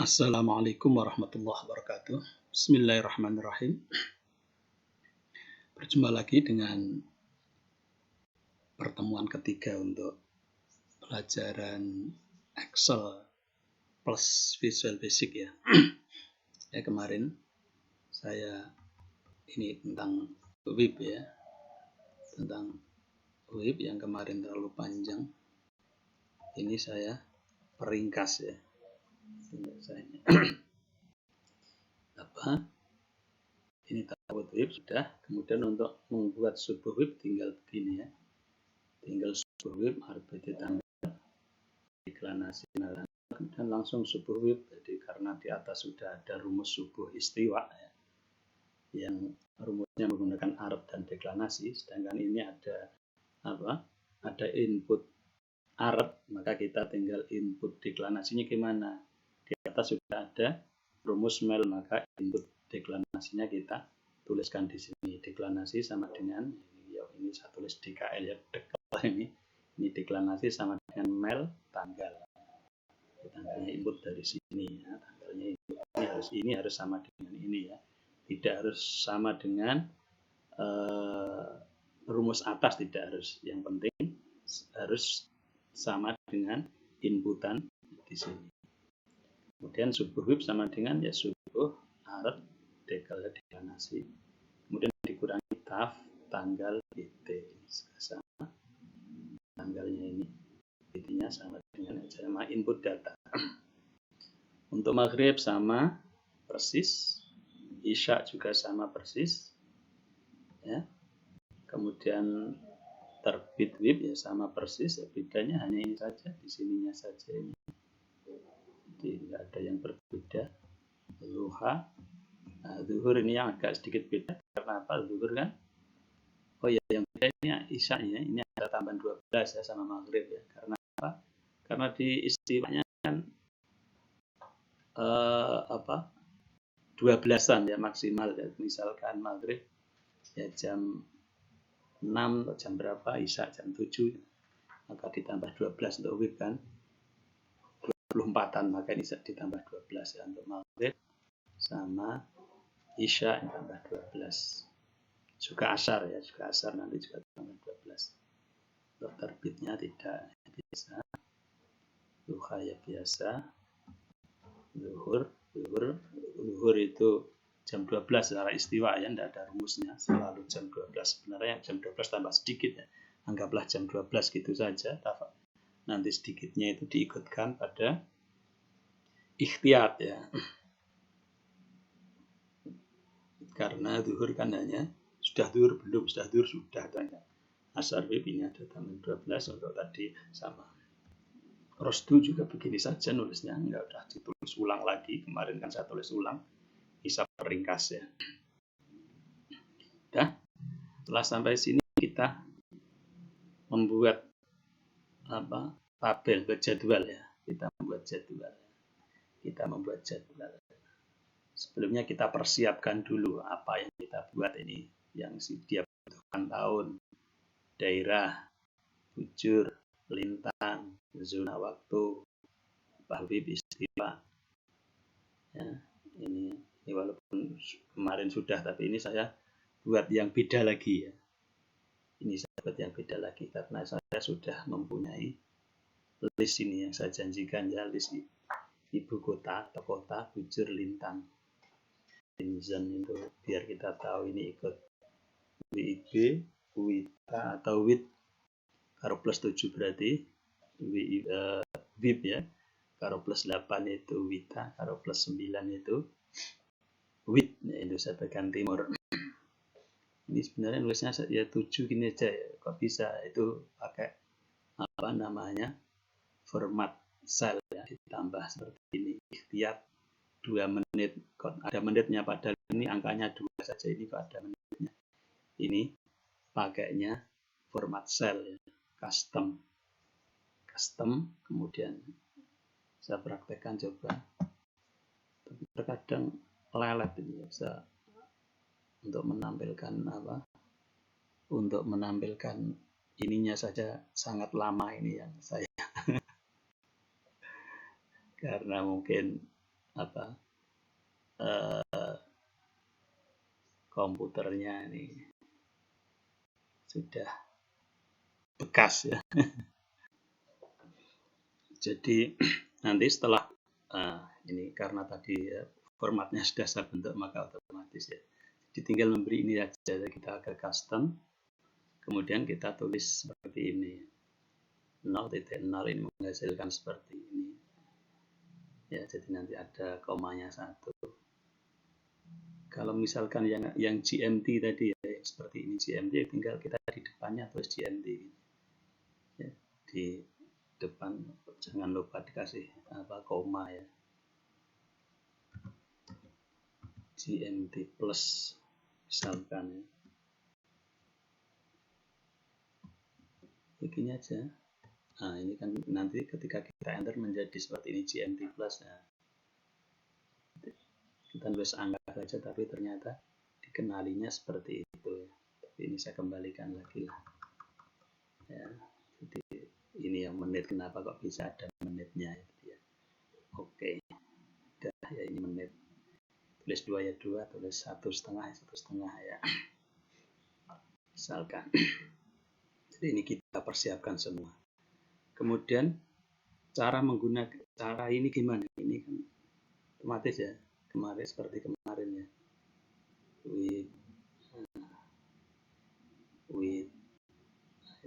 Assalamualaikum warahmatullahi wabarakatuh. Bismillahirrahmanirrahim. Berjumpa lagi dengan pertemuan ketiga untuk pelajaran Excel plus Visual Basic ya. Kemarin saya ini tentang WIP ya. Tentang WIP yang kemarin terlalu panjang. Ini saya peringkas ya. Ini tabut WIP sudah. Kemudian untuk membuat sebuah WIP tinggal begini ya. Tinggal sebuah WIP RPT tanggal, deklinasi dan langsung sebuah WIP. Jadi karena di atas sudah ada rumus subuh istiwa ya, yang rumusnya menggunakan Arab dan deklinasi, sedangkan ini ada ada input Arab, maka kita tinggal input deklinasinya gimana. Di atas sudah ada rumus mel, maka input deklinasinya kita tuliskan di sini. Deklinasi sama dengan ini saya tulis DKL ya, ini deklinasi sama dengan mel tanggal. Tanggalnya input dari sini ya, tanggalnya input ini harus sama dengan ini ya. Tidak harus sama dengan rumus atas, tidak harus. Yang penting harus sama dengan inputan di sini. Kemudian subuh WIP sama dengan ya subuh Arab deklinasi. Kemudian dikurangi taf tanggal IT sama tanggalnya ini, IT-nya sama dengan sama input data. Untuk maghrib sama persis, isya juga sama persis ya. Kemudian terbit WIP ya sama persis ya, bedanya hanya ini saja, di sininya saja ini. Jadi tidak ada yang berbeda. Duha, zuhur ini yang agak sedikit beda. Karena apa? Zuhur kan? Oh ya, yang beda ini isya ya. Ini ada tambahan 12 ya sama maghrib ya. Karena apa? Karena di istiwanya kan 12-an ya maksimal ya. Misalkan maghrib ya jam 6 atau jam berapa, isya jam 7, maka ditambah 12 untuk WIP kan 24-an, maka ini ditambah 12 ya untuk maghrib sama isya ditambah 12. Juga asar ya, juga asar nanti juga tambah 12. Untuk terbitnya tidak biasa. Duha ya biasa. Zuhur itu jam 12 secara istiwa ya, tidak ada rumusnya, selalu jam 12. Sebenarnya jam 12 tambah sedikit ya, anggaplah jam 12 gitu saja. Nanti sedikitnya itu diikutkan pada ikhtiyat ya, karena zuhur kan hanya sudah zuhur belum, sudah zuhur sudah tanya. Asar WIP ini ada tambahan 12 untuk tadi sama. Rosdu juga begini saja nulisnya, enggak udah ditulis ulang lagi. Kemarin kan saya tulis ulang, bisa peringkas ya. Udah, setelah sampai sini kita membuat tabel, jadwal ya. Kita membuat jadwal. Sebelumnya kita persiapkan dulu apa yang kita buat ini, yang dia butuhkan tahun, daerah, bujur, lintang, zona waktu, WIP istiwa. Ya, ini walaupun kemarin sudah, tapi ini saya buat yang beda lagi ya. Ini saya buat yang beda lagi karena saya sudah mempunyai list ini yang saya janjikan ya, list ibu kota atau kota, bujur, lintang, Inzon itu biar kita tahu ini ikut WIB, WITA atau WIT karo plus 7 berarti WIB ya, karo plus 8 itu WITA, karo plus 9 itu WIT ya, Indonesia Bagian Timur. Ini sebenarnya nulisnya ya 7 gini aja ya, kok bisa itu pakai format sel ya, ditambah seperti ini, ikhtiyat 2 menit, kok ada menitnya, padahal ini angkanya 2 saja, ini kok ada menitnya. Ini pakainya format sel ya, custom, kemudian saya praktekkan coba, tapi terkadang lelet ini ya, bisa untuk menampilkan ininya saja sangat lama ini yang saya karena mungkin komputernya ini sudah bekas ya. Jadi nanti setelah ini karena tadi ya, formatnya sudah saya bentuk maka otomatis ya. Jadi tinggal memberi ini aja, kita ke custom, kemudian kita tulis seperti ini. 0.0 ini menghasilkan seperti ini. Ya, jadi nanti ada komanya 1. Kalau misalkan yang GMT tadi ya, seperti ini GMT, tinggal kita di depannya tulis GMT. Ya, di depan jangan lupa dikasih koma ya. GMT plus misalkan ya. Begini aja. Nah, ini kan nanti ketika kita enter menjadi seperti ini GMT plus ya. Kita tulis angka saja tapi ternyata dikenalinya seperti itu ya. Tapi ini saya kembalikan lagi lah. Ya, jadi ini yang menit, kenapa kok bisa ada menitnya itu ya. Oke. Udah ya, ini menit. Tulis 2 ya 2, tulis 1,5 ya. Misalkan. Jadi ini kita persiapkan semua. Kemudian cara menggunakan cara ini gimana? Ini kan otomatis ya, kemarin seperti kemarin ya. With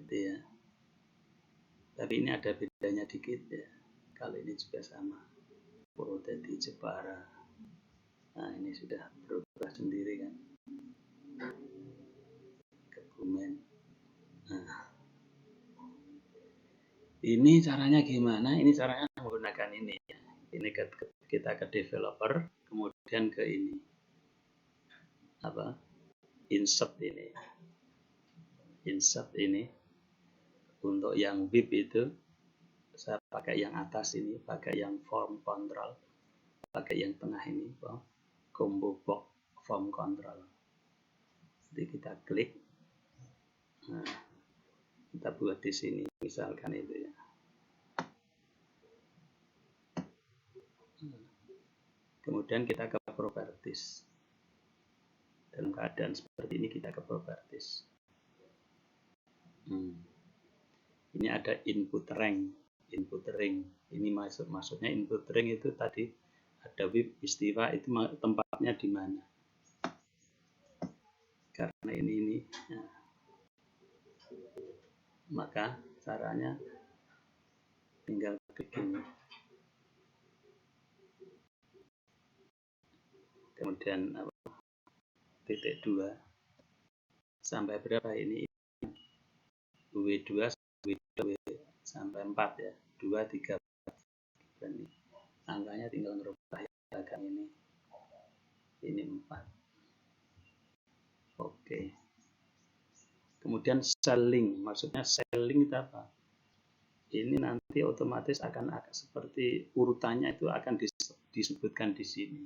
itu ya. Tapi ini ada bedanya dikit ya. Kali ini juga sama. Purwodadi Jepara. Nah, ini sudah berubah sendiri kan. Kebumen. Nah, ini caranya gimana? Ini caranya menggunakan ini. Ini kita ke developer, kemudian ke ini. Insert ini. Insert ini. Untuk yang WIP itu, saya pakai yang atas ini, pakai yang form control, pakai yang tengah ini, combo box form control. Jadi kita klik. Nah, kita buat di sini misalkan itu ya. Kemudian kita ke properties. Dalam keadaan seperti ini kita ke properties. Ini ada input rank, input ring. Ini maksudnya input ring itu tadi ada WIP istiwa itu tempatnya di mana. Karena ini. Nah. Maka caranya tinggal klik ini. Kemudian titik 2 sampai berapa ini? W2 sampai 4 ya. 2, 3, 4. Ini angkanya tinggal merubah ini. Ini 4. Oke. Kemudian selling, maksudnya selling itu apa? Ini nanti otomatis akan seperti urutannya itu akan disebutkan di sini.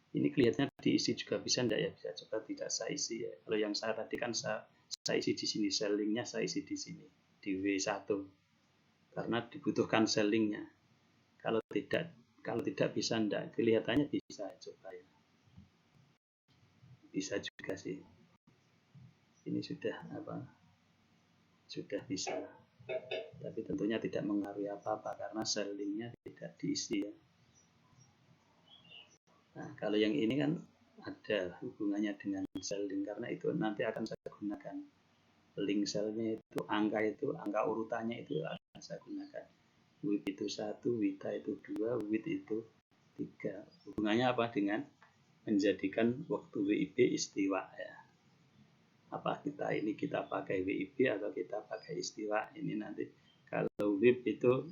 Ini kelihatannya diisi juga bisa enggak ya? Bisa, coba tidak saya isi ya. Kalau yang saya tadi kan saya isi di sini, sellingnya saya isi di sini, di W1. Karena dibutuhkan sellingnya. Kalau tidak bisa enggak, kelihatannya bisa, coba ya. Bisa juga sih. Ini sudah sudah bisa, tapi tentunya tidak mengaruhi apa-apa karena sellingnya tidak diisi ya. Nah, kalau yang ini kan ada hubungannya dengan selling karena itu nanti akan saya gunakan link selnya itu angka urutannya itu akan saya gunakan. WIP itu 1, WITA itu 2, WIT itu 3. Hubungannya apa dengan menjadikan waktu WIB istiwa ya. Apa kita pakai WIB atau kita pakai istiwa, ini nanti kalau WIB itu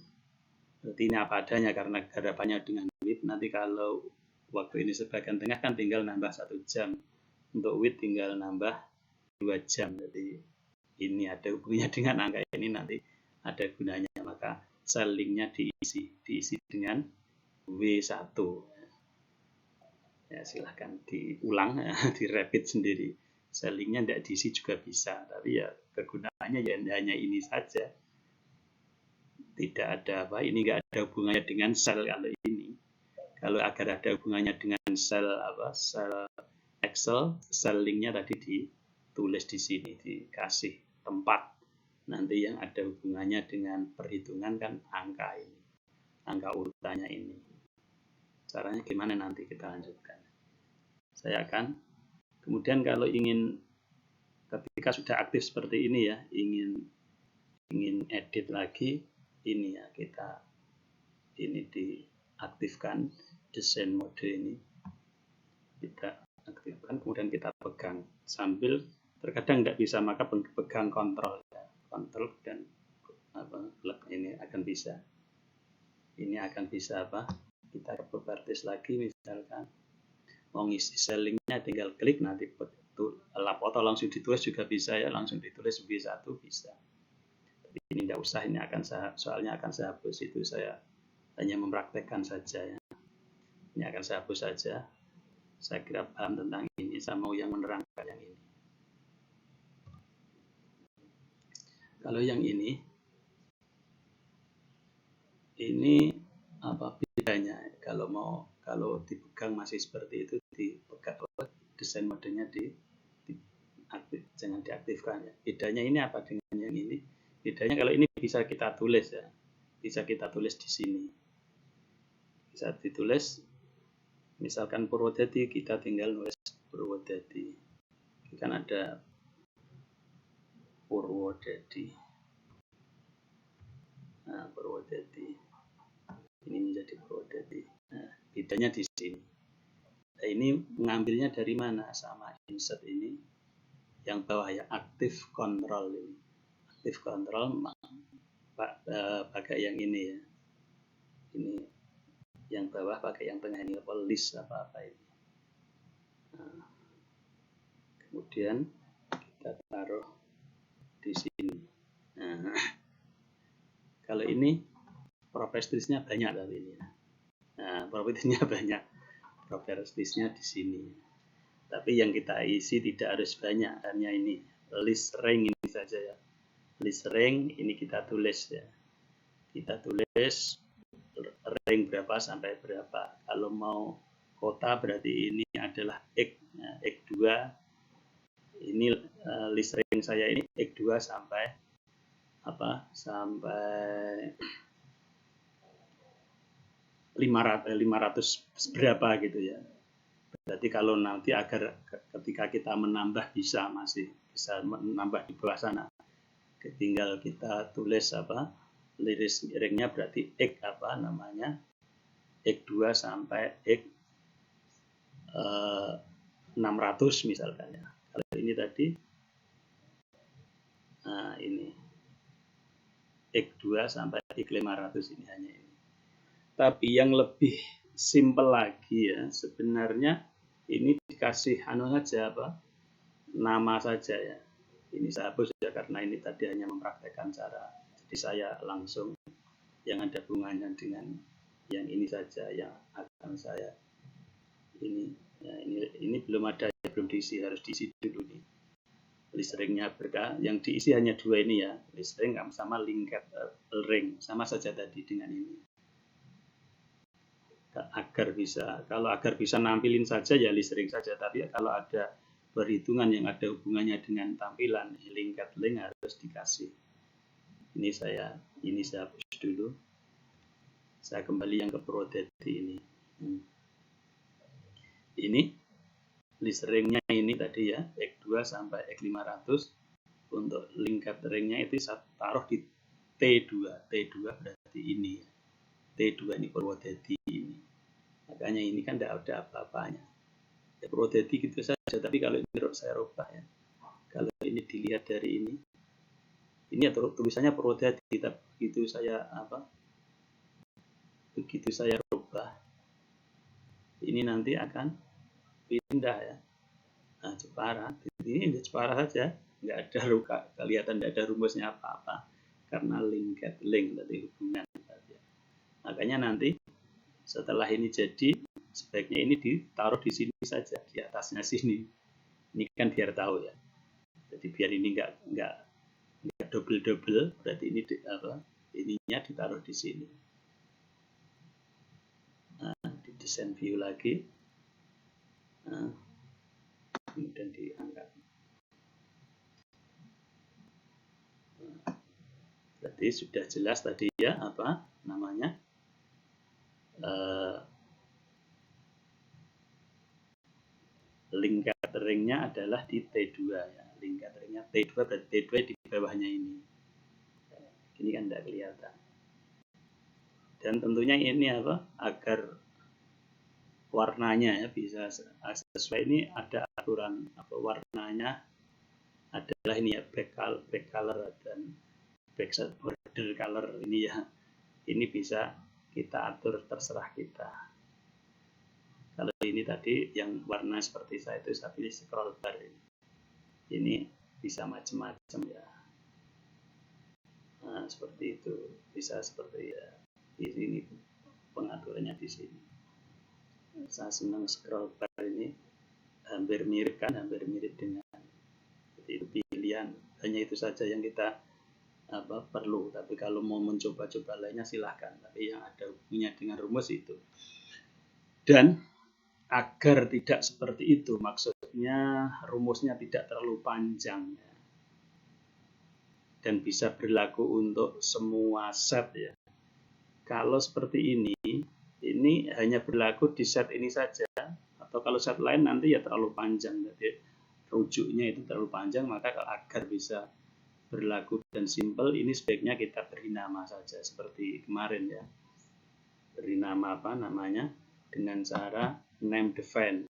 berarti ini apa adanya karena garapannya dengan WIB. Nanti kalau waktu ini sebagian tengah kan tinggal nambah 1 jam, untuk WIB tinggal nambah 2 jam. Jadi ini ada hubungannya dengan angka ini, nanti ada gunanya, maka sellingnya diisi dengan W1 ya. Silahkan diulang direpit sendiri. Sellingnya tidak diisi juga bisa, tapi ya kegunaannya ya hanya ini saja. Tidak ada ini nggak ada hubungannya dengan sell kalau ini. Kalau agar ada hubungannya dengan sel sel Excel, sel linknya tadi ditulis di sini, dikasih tempat. Nanti yang ada hubungannya dengan perhitungan kan angka ini, angka urutannya ini. Caranya gimana nanti kita lanjutkan. Saya akan kemudian kalau ingin ketika sudah aktif seperti ini ya, ingin edit lagi ini ya, kita ini diaktifkan desain mode ini, kita aktifkan, kemudian kita pegang sambil terkadang tidak bisa, maka pegang kontrol ya. Kontrol dan ini akan bisa kita ke properties lagi, misalkan mau ngisi sel linknya tinggal klik, nanti lap auto langsung ditulis juga bisa ya, langsung ditulis B1 bisa. Tapi ini tidak usah, ini soalnya akan saya hapus, itu saya hanya mempraktekkan saja ya. Ini akan saya hapus saja. Saya kira paham tentang ini, saya mau yang menerangkan yang ini. Kalau yang ini apa bedanya? Kalau dipegang masih seperti itu, dipegang desain modenya jangan diaktifkan ya. Bedanya ini apa dengan yang ini? Bedanya kalau ini bisa kita tulis ya, bisa kita tulis di sini, bisa ditulis. Misalkan Purwodadi, kita tinggal nulis Purwodadi. Kan ada Purwodadi. Nah, Purwodadi. Ini menjadi Purwodadi. Nah, bedanya di sini. Nah, ini mengambilnya dari mana? Sama insert ini. Yang bawah ya, active control ini. Active control pakai yang ini ya. Ini yang bawah pakai yang tengah ini, list apa ini. Nah, kemudian kita taruh di sini. Nah, kalau ini propertiesnya banyak tadi ini. Nah, propertiesnya banyak. Propertiesnya di sini. Tapi yang kita isi tidak harus banyak, hanya ini list rank ini saja ya. List rank ini kita tulis ya. Kita tulis rank berapa sampai berapa. Kalau mau kota berarti ini adalah X, nah, X2. Ini list rank saya ini X2 sampai sampai 500 berapa gitu ya. Berarti kalau nanti agar ketika kita menambah masih bisa menambah di bawah sana. Tinggal kita tulis list ranknya berarti X X2 sampai X 600 misalkan ya. Kalau ini tadi ini X2 sampai X 500 ini hanya ini. Tapi yang lebih simple lagi ya, sebenarnya ini dikasih saja nama saja ya. Ini saya hapus ya karena ini tadi hanya mempraktekkan cara. Jadi saya langsung yang ada hubungannya dengan yang ini saja yang akan saya ini ya, ini belum ada, belum diisi, harus diisi dulu nih. List ranknya berkah, yang diisi hanya dua ini ya, list rank sama linked rank, sama saja tadi dengan ini. Kalau agar bisa nampilin saja ya list rank saja, tapi kalau ada perhitungan yang ada hubungannya dengan tampilan, linked link harus dikasih. Ini saya hapus dulu. Saya kembali yang ke Purwodadi ini. Ini list rank-nya ini tadi ya, X2 sampai X500. Untuk linked rank-nya itu saya taruh di T2. T2 berarti ini. T2 ini Purwodadi ini. Makanya ini kan tidak ada apa-apanya. Ya, Purwodadi gitu saja, tapi kalau ini saya rubah ya. Kalau ini dilihat dari ini ya tulisannya Purwodadi, tapi begitu saya rubah, ini nanti akan pindah ya. Nah, Jepara, ini Jepara saja, nggak ada kelihatan nggak ada rumusnya apa-apa, karena linked link tadi hubungan. Makanya nanti setelah ini jadi, sebaiknya ini ditaruh di sini saja, di atasnya sini. Ini kan biar tahu ya. Jadi biar ini nggak double, berarti ini ininya ditaruh di sini. Nah, di desain view lagi, kemudian diangkat. Berarti sudah jelas tadi ya apa namanya, link gatheringnya adalah di T2 ya. Link gatheringnya T2 berarti T2 di bawahnya ini. Ini kan tidak kelihatan. Dan tentunya ini apa, agar warnanya ya bisa sesuai, ini ada aturan apa warnanya adalah ini ya, back color dan backside border color ini ya. Ini bisa kita atur terserah kita. Kalau ini tadi yang warna seperti saya itu saya pilih scroll bar ini. Ini bisa macam-macam ya. Nah, seperti itu bisa seperti ya. Ini pengaturannya di sini. Saya senang scroll bar ini, hampir mirip dengan itu pilihan, hanya itu saja yang kita perlu. Tapi kalau mau mencoba-coba lainnya silahkan, tapi yang ada hubungannya dengan rumus itu. Dan agar tidak seperti itu, maksudnya rumusnya tidak terlalu panjang ya, dan bisa berlaku untuk semua set ya. Kalau seperti ini hanya berlaku di set ini saja, atau kalau set lain nanti ya terlalu panjang, jadi rujuknya itu terlalu panjang. Maka agar bisa berlaku dan simple, ini sebaiknya kita beri nama saja seperti kemarin ya, beri nama apa namanya dengan cara name define.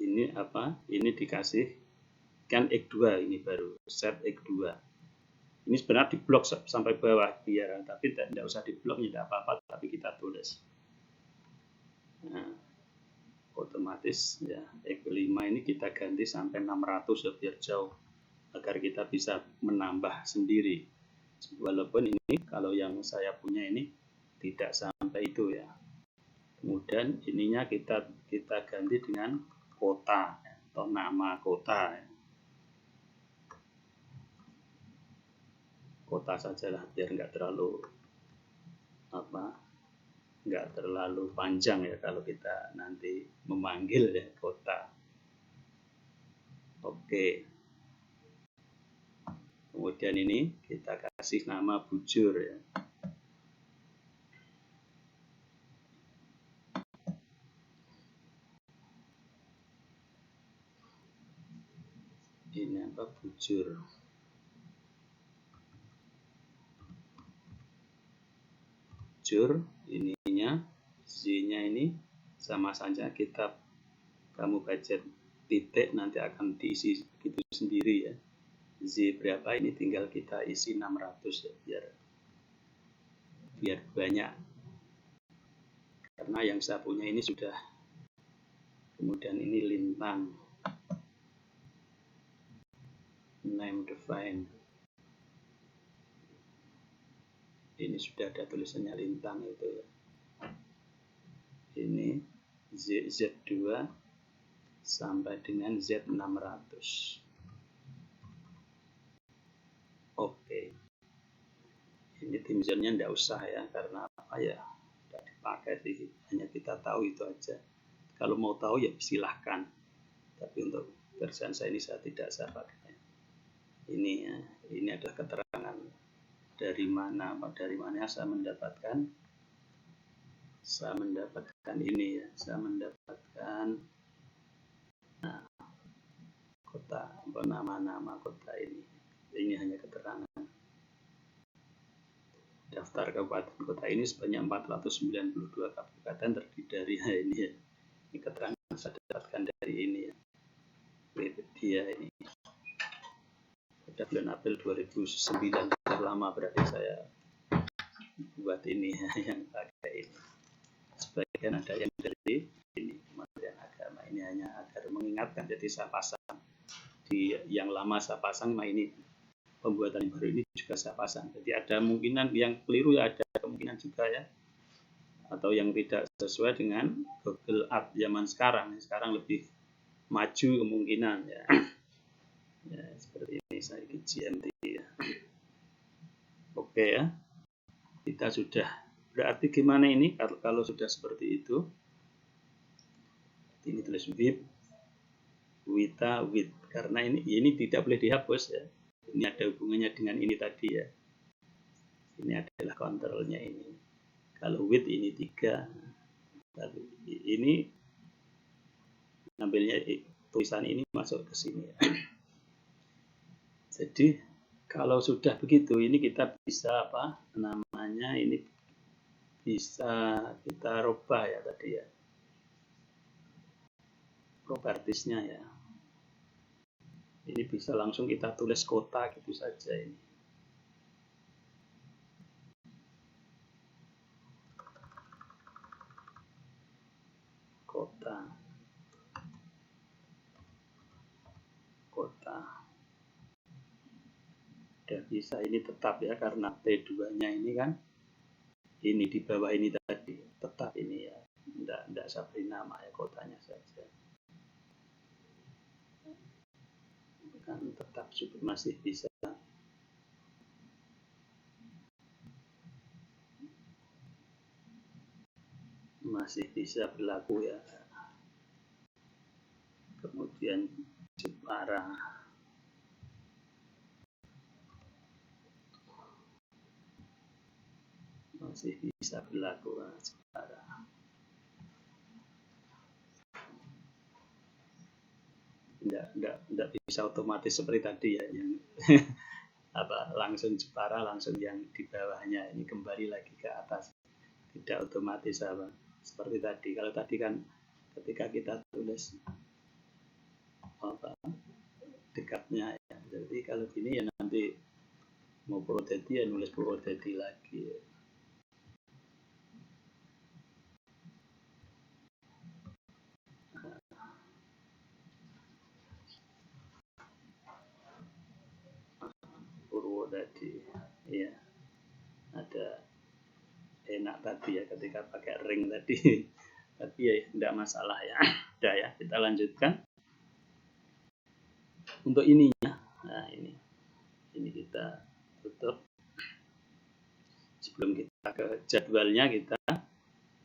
Ini apa, ini dikasih kan X2, ini baru set X2. Ini sebenarnya diblok sampai bawah biar, tapi tidak usah diblok, tidak apa-apa, tapi kita tulis. Nah, otomatis ya X5 ini kita ganti sampai 600 ya, biar jauh, agar kita bisa menambah sendiri. Walaupun ini kalau yang saya punya ini tidak sampai itu ya. Kemudian ininya kita ganti dengan kota atau nama kota. Kota sajalah biar nggak terlalu panjang ya kalau kita nanti memanggil ya kota. Oke. Kemudian ini kita kasih nama bujur ya. Ini apa, bujur. Bujur ininya, Z-nya ini sama saja, kamu budget titik nanti akan diisi gitu sendiri ya. Z berapa ini tinggal kita isi 600 ya, biar banyak, karena yang saya punya ini sudah. Kemudian ini lintang, name define, ini sudah ada tulisannya lintang itu ya. Ini Z2 sampai dengan Z600. Oke. Ini tim zone-nya tidak usah ya, karena apa ya, tidak dipakai sih, hanya kita tahu itu aja. Kalau mau tahu ya silahkan, tapi untuk kerjaan saya ini saya tidak pakai. Ini ya, ini adalah keterangan dari mana saya mendapatkan ini ya, saya mendapatkan kota, nama kota ini hanya keterangan. Daftar kabupaten kota ini sebanyak 492 kabupaten terdiri dari ini ya. Ini keterangan saya dapatkan dari ini ya, Wikipedia ini. Pada bulan April 2009, lama berarti saya buat ini ya, yang pakai ini. Sebagian ada yang dari ini Kementerian Agama, ini hanya agar mengingatkan, jadi saya pasang di yang lama, saya pasang, nah ini pembuatan yang baru ini juga saya pasang. Jadi ada kemungkinan yang keliru ya, ada kemungkinan juga ya, atau yang tidak sesuai dengan Google Ads zaman sekarang lebih maju kemungkinan ya. Ya seperti ini, saya GMT ya. Oke ya, kita sudah, berarti gimana ini kalau sudah seperti itu? Ini tulis with, wita, with, karena ini tidak boleh dihapus ya. Ini ada hubungannya dengan ini tadi ya. Ini adalah kontrolnya ini. Kalau with ini 3, lalu ini ngambilnya tulisan ini masuk ke sini ya. Jadi kalau sudah begitu, ini kita bisa apa namanya, ini bisa kita rubah ya tadi ya, propertiesnya ya. Ini bisa langsung kita tulis kota gitu saja ini. Kota. Udah bisa, ini tetap ya, karena T2-nya ini kan ini di bawah ini tadi, tetap ini ya. Enggak saya beri nama ya, kotanya saja. Kan tetap masih bisa. Masih bisa berlaku ya. Kemudian Jepara. Masih bisa berlaku Jepara. Enggak bisa otomatis seperti tadi ya, yang apa langsung Jepara, langsung yang di bawahnya ini kembali lagi ke atas, tidak otomatis apa seperti tadi. Kalau tadi kan ketika kita tulis apa dekatnya ya, jadi kalau gini ya nanti mau Purwodadi ya nulis Purwodadi lagi ya. Purwodadi ya, ada enak tadi ya ketika pakai ring tadi. Tapi ya tidak masalah ya. Udah ya, kita lanjutkan untuk ininya. Nah ini kita tutup. Sebelum kita ke jadwalnya, kita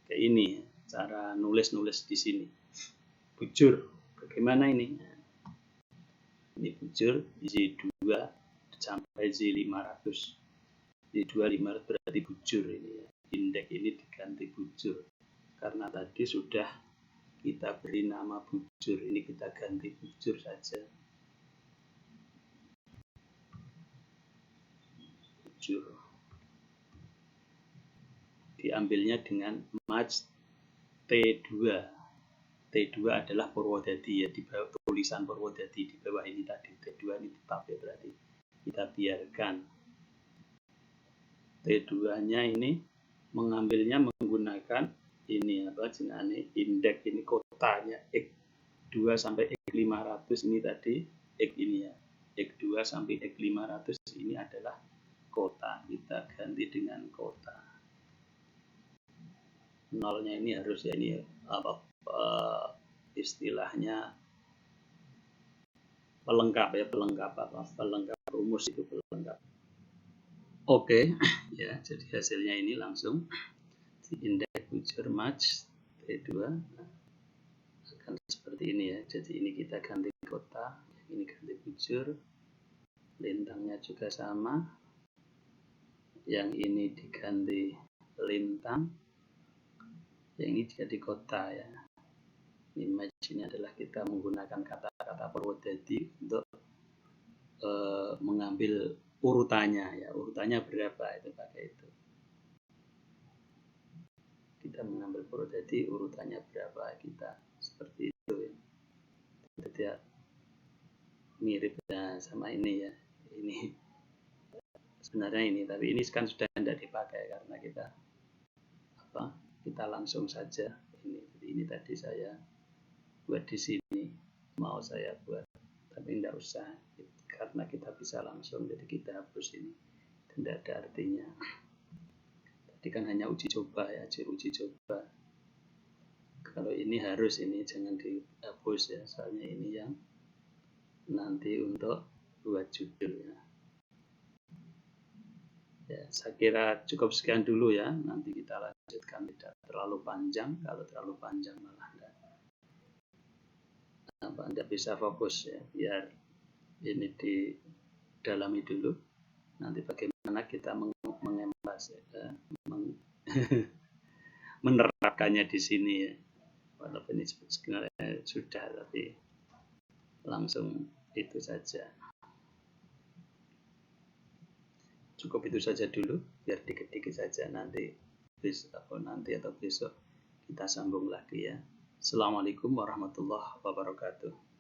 ke ini cara nulis di sini. Bujur bagaimana ini? Ini bujur Z2 sampai Z500. Z2 500 berarti bujur ini ya. Indeks ini diganti bujur karena tadi sudah kita beri nama bujur, ini kita ganti bujur saja. Bujur diambilnya dengan match T2. T2 adalah Purwodadi ya, di bawah tulisan Purwodadi di bawah ini tadi. T2 ini tetap ya, berarti kita biarkan. T2-nya ini mengambilnya menggunakan ini apa jenenge, indeks ini kotanya X2 sampai X500 ini tadi, X ini ya. X2 sampai X500 ini adalah kota. Kita ganti dengan kota. Nolnya ini harus ya, ini apa istilahnya pelengkap ya, pelengkap rumus itu pelengkap. Oke ya, jadi hasilnya ini langsung di indeks bujur match T2 akan seperti ini ya. Jadi ini kita ganti kota, ini ganti bujur, lintangnya juga sama, yang ini diganti lintang, yang ini jadi kota ya. Image ini adalah kita menggunakan kata-kata Purwodadi untuk mengambil urutannya ya, urutannya berapa itu pakai itu. Kita mengambil Purwodadi urutannya berapa, kita seperti itu ya. Tidak mirip ya sama ini ya. Ini sebenarnya ini, tapi ini kan sudah tidak dipakai karena kita apa? Kita langsung saja ini. Jadi ini tadi saya buat di sini, mau saya buat, tapi tidak usah karena kita bisa langsung, jadi kita hapus ini, tidak ada artinya. Tadi kan hanya uji coba ya, uji coba. Kalau ini harus, ini jangan dihapus ya, soalnya ini yang nanti untuk buat judul ya. Ya, saya kira cukup sekian dulu ya. Nanti kita lanjutkan, tidak terlalu panjang. Kalau terlalu panjang malah Anda bisa fokus ya. Biar ini didalami dulu. Nanti bagaimana kita mengemas ya, menerapkannya di sini ya. Walaupun ini sebenarnya sudah, tapi langsung itu saja. Cukup itu saja dulu, biar dikit-dikit saja, nanti atau besok kita sambung lagi ya. Assalamualaikum warahmatullahi wabarakatuh.